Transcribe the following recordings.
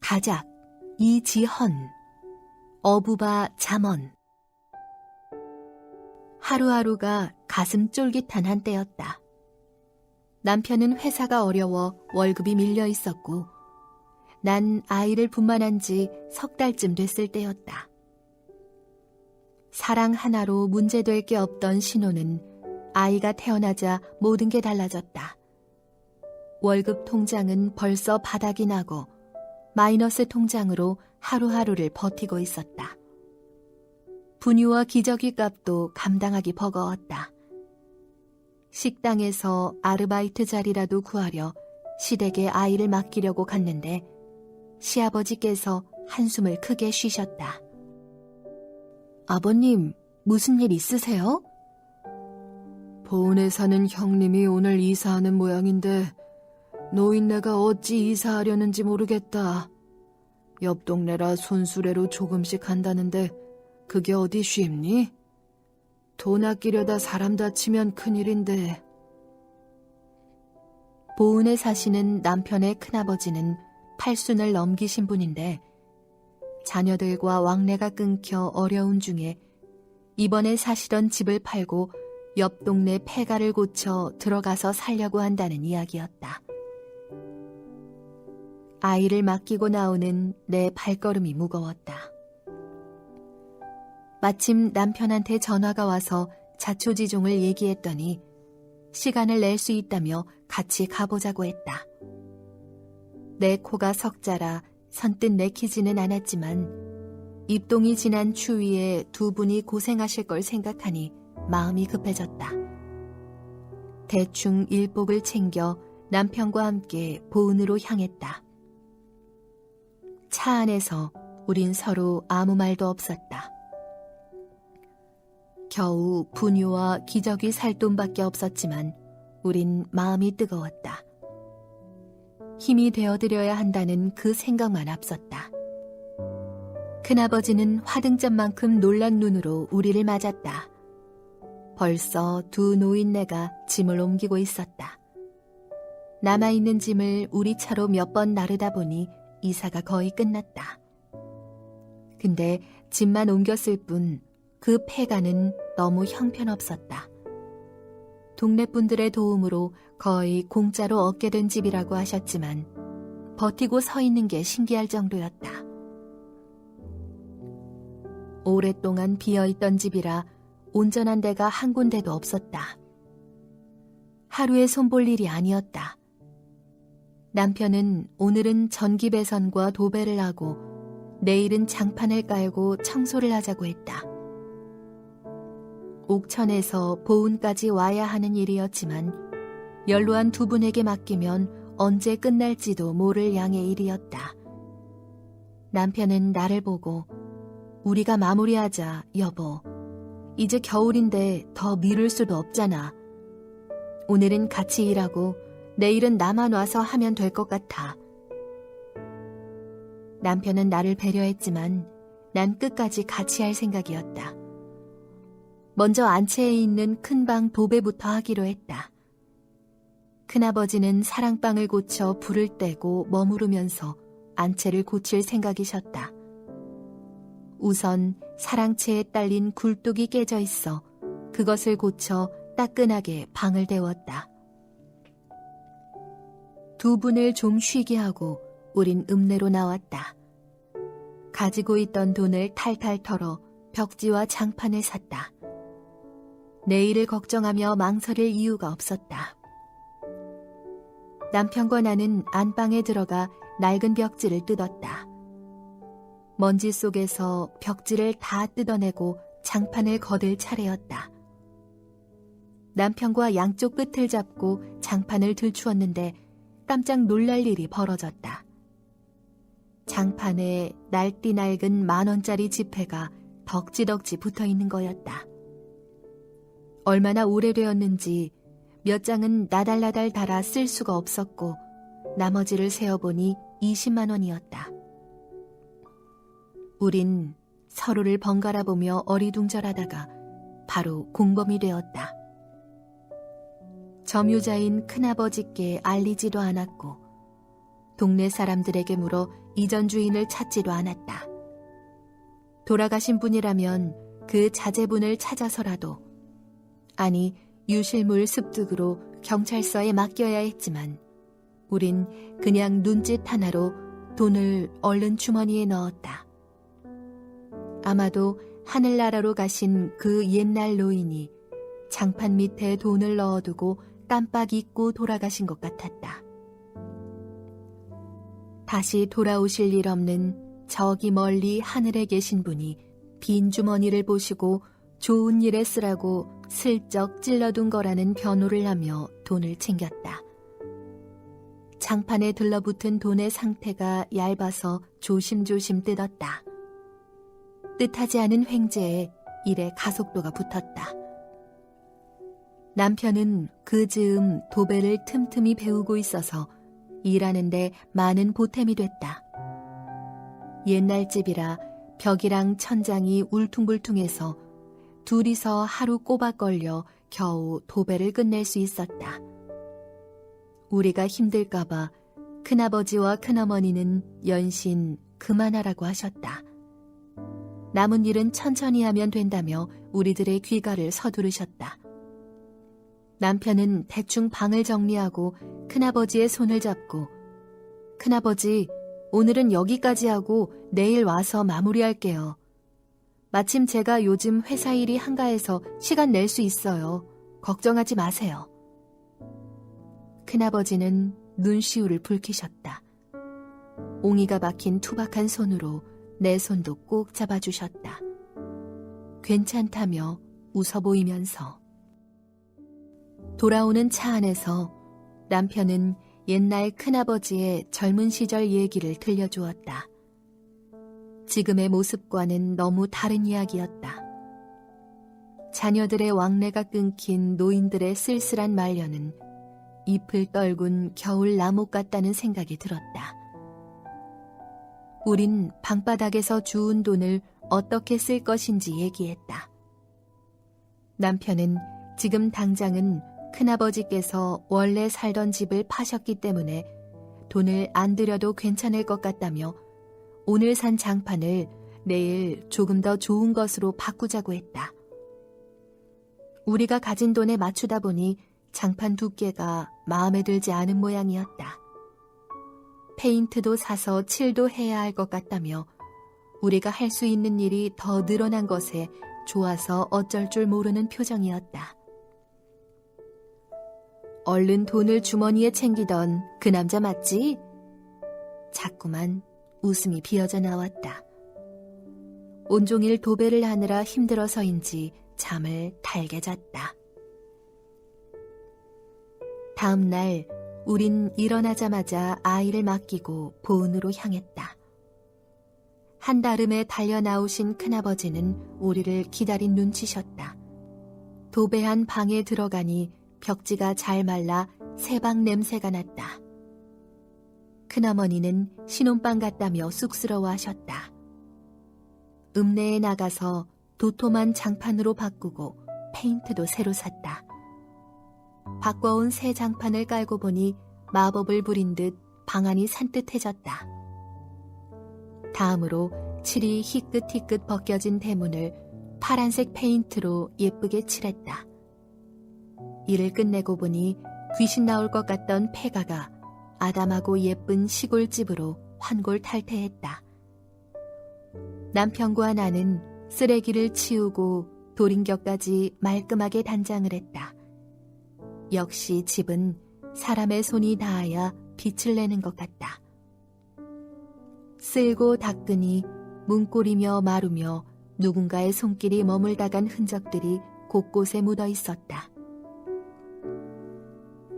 가작, 이지헌, 어부바 잠언. 하루하루가 가슴 쫄깃한 한때였다. 남편은 회사가 어려워 월급이 밀려 있었고 난 아이를 분만한 지 3달쯤 됐을 때였다. 사랑 하나로 문제될 게 없던 신호는 아이가 태어나자 모든 게 달라졌다. 월급 통장은 벌써 바닥이 나고 마이너스 통장으로 하루하루를 버티고 있었다. 분유와 기저귀 값도 감당하기 버거웠다. 식당에서 아르바이트 자리라도 구하려 시댁에 아이를 맡기려고 갔는데 시아버지께서 한숨을 크게 쉬셨다. 아버님, 무슨 일 있으세요? 보은에 사는 형님이 오늘 이사하는 모양인데 노인네가 어찌 이사하려는지 모르겠다. 옆 동네라 손수레로 조금씩 한다는데 그게 어디 쉽니? 돈 아끼려다 사람 다치면 큰일인데. 보은에 사시는 남편의 큰아버지는 80을 넘기신 분인데 자녀들과 왕래가 끊겨 어려운 중에 이번에 사시던 집을 팔고 옆 동네 폐가를 고쳐 들어가서 살려고 한다는 이야기였다. 아이를 맡기고 나오는 내 발걸음이 무거웠다. 마침 남편한테 전화가 와서 자초지종을 얘기했더니 시간을 낼 수 있다며 같이 가보자고 했다. 내 코가 석자라 선뜻 내키지는 않았지만 입동이 지난 추위에 두 분이 고생하실 걸 생각하니 마음이 급해졌다. 대충 일복을 챙겨 남편과 함께 보은으로 향했다. 차 안에서 우린 서로 아무 말도 없었다. 겨우 분유와 기저귀 살 돈밖에 없었지만 우린 마음이 뜨거웠다. 힘이 되어드려야 한다는 그 생각만 앞섰다. 큰아버지는 화등잔만큼 놀란 눈으로 우리를 맞았다. 벌써 두 노인네가 짐을 옮기고 있었다. 남아있는 짐을 우리 차로 몇 번 나르다 보니 이사가 거의 끝났다. 근데 짐만 옮겼을 뿐 그 폐가는 너무 형편없었다. 동네 분들의 도움으로 거의 공짜로 얻게 된 집이라고 하셨지만 버티고 서 있는 게 신기할 정도였다. 오랫동안 비어있던 집이라 온전한 데가 한 군데도 없었다. 하루에 손볼 일이 아니었다. 남편은 오늘은 전기 배선과 도배를 하고 내일은 장판을 깔고 청소를 하자고 했다. 옥천에서 보은까지 와야 하는 일이었지만 연로한 두 분에게 맡기면 언제 끝날지도 모를 양의 일이었다. 남편은 나를 보고 우리가 마무리하자, 여보. 이제 겨울인데 더 미룰 수도 없잖아. 오늘은 같이 일하고 내일은 나만 와서 하면 될 것 같아. 남편은 나를 배려했지만 난 끝까지 같이 할 생각이었다. 먼저 안채에 있는 큰 방 도배부터 하기로 했다. 큰아버지는 사랑방을 고쳐 불을 떼고 머무르면서 안채를 고칠 생각이셨다. 우선 사랑채에 딸린 굴뚝이 깨져 있어 그것을 고쳐 따끈하게 방을 데웠다. 두 분을 좀 쉬게 하고 우린 읍내로 나왔다. 가지고 있던 돈을 탈탈 털어 벽지와 장판을 샀다. 내일을 걱정하며 망설일 이유가 없었다. 남편과 나는 안방에 들어가 낡은 벽지를 뜯었다. 먼지 속에서 벽지를 다 뜯어내고 장판을 거들 차례였다. 남편과 양쪽 끝을 잡고 장판을 들추었는데 깜짝 놀랄 일이 벌어졌다. 장판에 날띠 낡은 10,000원짜리 지폐가 덕지덕지 붙어있는 거였다. 얼마나 오래되었는지 몇 장은 나달나달 달아 쓸 수가 없었고 나머지를 세어보니 20만 원이었다. 우린 서로를 번갈아 보며 어리둥절하다가 바로 공범이 되었다. 점유자인 큰아버지께 알리지도 않았고 동네 사람들에게 물어 이전 주인을 찾지도 않았다. 돌아가신 분이라면 그 자제분을 찾아서라도, 아니 유실물 습득으로 경찰서에 맡겨야 했지만 우린 그냥 눈짓 하나로 돈을 얼른 주머니에 넣었다. 아마도 하늘나라로 가신 그 옛날 노인이 장판 밑에 돈을 넣어두고 깜빡 잊고 돌아가신 것 같았다. 다시 돌아오실 일 없는 저기 멀리 하늘에 계신 분이 빈 주머니를 보시고 좋은 일에 쓰라고 슬쩍 찔러둔 거라는 변호를 하며 돈을 챙겼다. 장판에 들러붙은 돈의 상태가 얇아서 조심조심 뜯었다. 뜻하지 않은 횡재에 일에 가속도가 붙었다. 남편은 그 즈음 도배를 틈틈이 배우고 있어서 일하는데 많은 보탬이 됐다. 옛날 집이라 벽이랑 천장이 울퉁불퉁해서 둘이서 하루 꼬박 걸려 겨우 도배를 끝낼 수 있었다. 우리가 힘들까봐 큰아버지와 큰어머니는 연신 그만하라고 하셨다. 남은 일은 천천히 하면 된다며 우리들의 귀가를 서두르셨다. 남편은 대충 방을 정리하고 큰아버지의 손을 잡고, 큰아버지, 오늘은 여기까지 하고 내일 와서 마무리할게요. 마침 제가 요즘 회사 일이 한가해서 시간 낼 수 있어요. 걱정하지 마세요. 큰아버지는 눈시울을 붉히셨다. 옹이가 박힌 투박한 손으로 내 손도 꼭 잡아주셨다. 괜찮다며 웃어 보이면서. 돌아오는 차 안에서 남편은 옛날 큰아버지의 젊은 시절 얘기를 들려주었다. 지금의 모습과는 너무 다른 이야기였다. 자녀들의 왕래가 끊긴 노인들의 쓸쓸한 말년은 잎을 떨군 겨울 나목 같다는 생각이 들었다. 우린 방바닥에서 주운 돈을 어떻게 쓸 것인지 얘기했다. 남편은 지금 당장은 큰아버지께서 원래 살던 집을 파셨기 때문에 돈을 안 들여도 괜찮을 것 같다며 오늘 산 장판을 내일 조금 더 좋은 것으로 바꾸자고 했다. 우리가 가진 돈에 맞추다 보니 장판 두께가 마음에 들지 않은 모양이었다. 페인트도 사서 칠도 해야 할 것 같다며 우리가 할 수 있는 일이 더 늘어난 것에 좋아서 어쩔 줄 모르는 표정이었다. 얼른 돈을 주머니에 챙기던 그 남자 맞지? 자꾸만 웃음이 비어져 나왔다. 온종일 도배를 하느라 힘들어서인지 잠을 달게 잤다. 다음 날 우린 일어나자마자 아이를 맡기고 보은으로 향했다. 한달음에 달려 나오신 큰아버지는 우리를 기다린 눈치셨다. 도배한 방에 들어가니 벽지가 잘 말라 새방 냄새가 났다. 큰어머니는 신혼방 같다며 쑥스러워하셨다. 읍내에 나가서 도톰한 장판으로 바꾸고 페인트도 새로 샀다. 바꿔온 새 장판을 깔고 보니 마법을 부린 듯 방안이 산뜻해졌다. 다음으로 칠이 희끗희끗 벗겨진 대문을 파란색 페인트로 예쁘게 칠했다. 일을 끝내고 보니 귀신 나올 것 같던 폐가가 아담하고 예쁜 시골집으로 환골탈태했다. 남편과 나는 쓰레기를 치우고 도린격까지 말끔하게 단장을 했다. 역시 집은 사람의 손이 닿아야 빛을 내는 것 같다. 쓸고 닦으니 문고리며 마루며 누군가의 손길이 머물다간 흔적들이 곳곳에 묻어 있었다.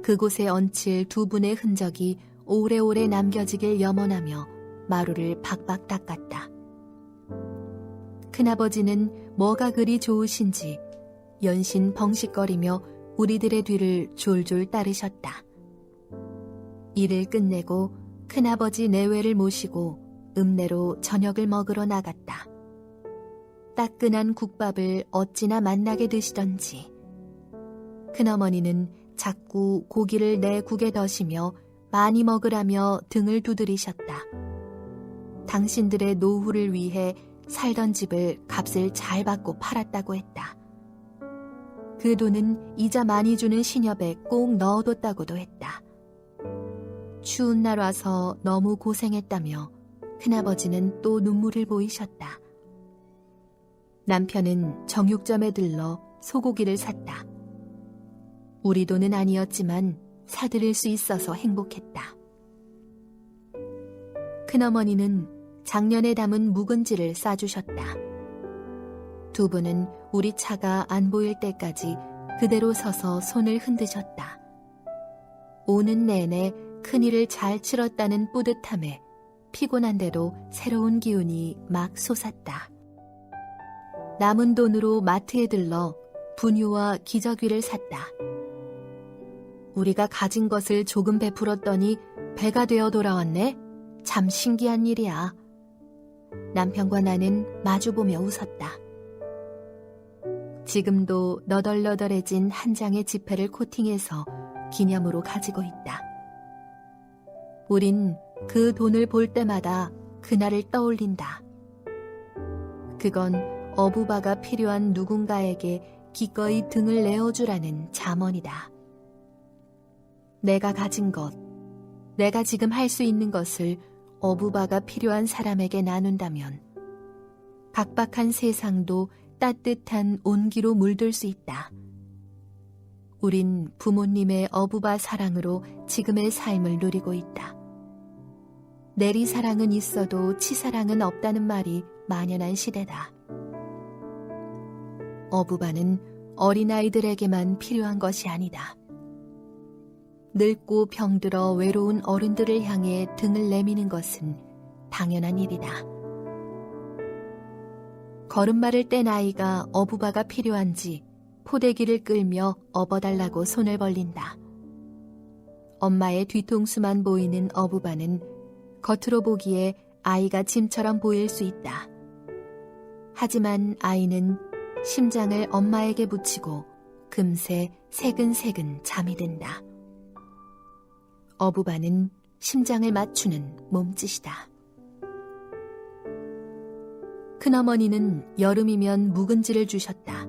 그곳에 얹힐 두 분의 흔적이 오래오래 남겨지길 염원하며 마루를 박박 닦았다. 큰아버지는 뭐가 그리 좋으신지 연신 벙식거리며 우리들의 뒤를 졸졸 따르셨다. 일을 끝내고 큰아버지 내외를 모시고 읍내로 저녁을 먹으러 나갔다. 따끈한 국밥을 어찌나 맛나게 드시던지 큰어머니는 자꾸 고기를 내 국에 더시며 많이 먹으라며 등을 두드리셨다. 당신들의 노후를 위해 살던 집을 값을 잘 받고 팔았다고 했다. 그 돈은 이자 많이 주는 신협에 꼭 넣어뒀다고도 했다. 추운 날 와서 너무 고생했다며 큰아버지는 또 눈물을 보이셨다. 남편은 정육점에 들러 소고기를 샀다. 우리 돈은 아니었지만 사들일 수 있어서 행복했다. 큰어머니는 작년에 담은 묵은지를 싸주셨다. 두 분은 우리 차가 안 보일 때까지 그대로 서서 손을 흔드셨다. 오는 내내 큰일을 잘 치렀다는 뿌듯함에 피곤한데도 새로운 기운이 막 솟았다. 남은 돈으로 마트에 들러 분유와 기저귀를 샀다. 우리가 가진 것을 조금 베풀었더니 배가 되어 돌아왔네? 참 신기한 일이야. 남편과 나는 마주보며 웃었다. 지금도 너덜너덜해진 한 장의 지폐를 코팅해서 기념으로 가지고 있다. 우린 그 돈을 볼 때마다 그날을 떠올린다. 그건 어부바가 필요한 누군가에게 기꺼이 등을 내어주라는 잠언이다. 내가 가진 것, 내가 지금 할 수 있는 것을 어부바가 필요한 사람에게 나눈다면 각박한 세상도 따뜻한 온기로 물들 수 있다. 우린 부모님의 어부바 사랑으로 지금의 삶을 누리고 있다. 내리사랑은 있어도 치사랑은 없다는 말이 만연한 시대다. 어부바는 어린아이들에게만 필요한 것이 아니다. 늙고 병들어 외로운 어른들을 향해 등을 내미는 것은 당연한 일이다. 걸음마를 뗀 아이가 어부바가 필요한지 포대기를 끌며 업어달라고 손을 벌린다. 엄마의 뒤통수만 보이는 어부바는 겉으로 보기에 아이가 짐처럼 보일 수 있다. 하지만 아이는 심장을 엄마에게 붙이고 금세 새근새근 잠이 든다. 어부바는 심장을 맞추는 몸짓이다. 큰어머니는 여름이면 묵은지를 주셨다.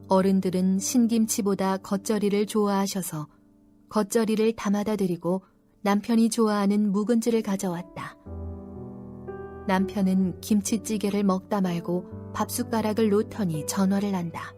어른들은 신김치보다 겉절이를 좋아하셔서 겉절이를 담아다 드리고 남편이 좋아하는 묵은지를 가져왔다. 남편은 김치찌개를 먹다 말고 밥숟가락을 놓더니 전화를 한다.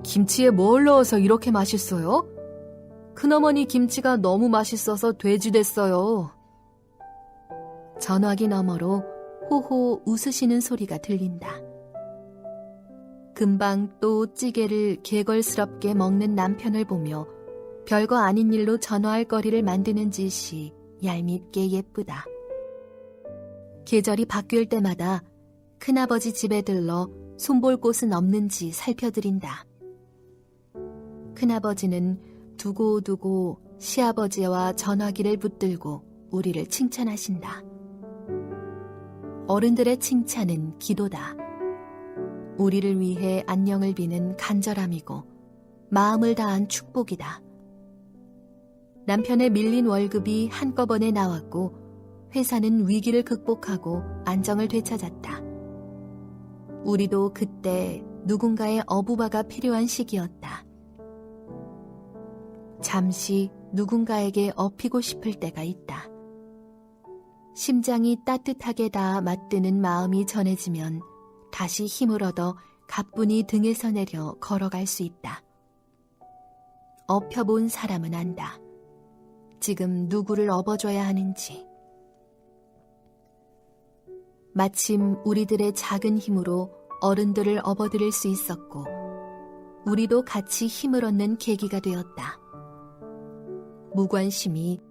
김치에 뭘 넣어서 이렇게 맛있어요? 큰어머니 김치가 너무 맛있어서 돼지 됐어요. 전화기 너머로 호호 웃으시는 소리가 들린다. 금방 또 찌개를 개걸스럽게 먹는 남편을 보며 별거 아닌 일로 전화할 거리를 만드는 짓이 얄밉게 예쁘다. 계절이 바뀔 때마다 큰아버지 집에 들러 손볼 곳은 없는지 살펴드린다. 큰아버지는 두고두고 시아버지와 전화기를 붙들고 우리를 칭찬하신다. 어른들의 칭찬은 기도다. 우리를 위해 안녕을 비는 간절함이고 마음을 다한 축복이다. 남편의 밀린 월급이 한꺼번에 나왔고 회사는 위기를 극복하고 안정을 되찾았다. 우리도 그때 누군가의 어부바가 필요한 시기였다. 잠시 누군가에게 업히고 싶을 때가 있다. 심장이 따뜻하게 닿아 맞드는 마음이 전해지면 다시 힘을 얻어 가뿐히 등에서 내려 걸어갈 수 있다. 업혀본 사람은 안다. 지금 누구를 업어줘야 하는지. 마침 우리들의 작은 힘으로 어른들을 업어드릴 수 있었고 우리도 같이 힘을 얻는 계기가 되었다. 무관심이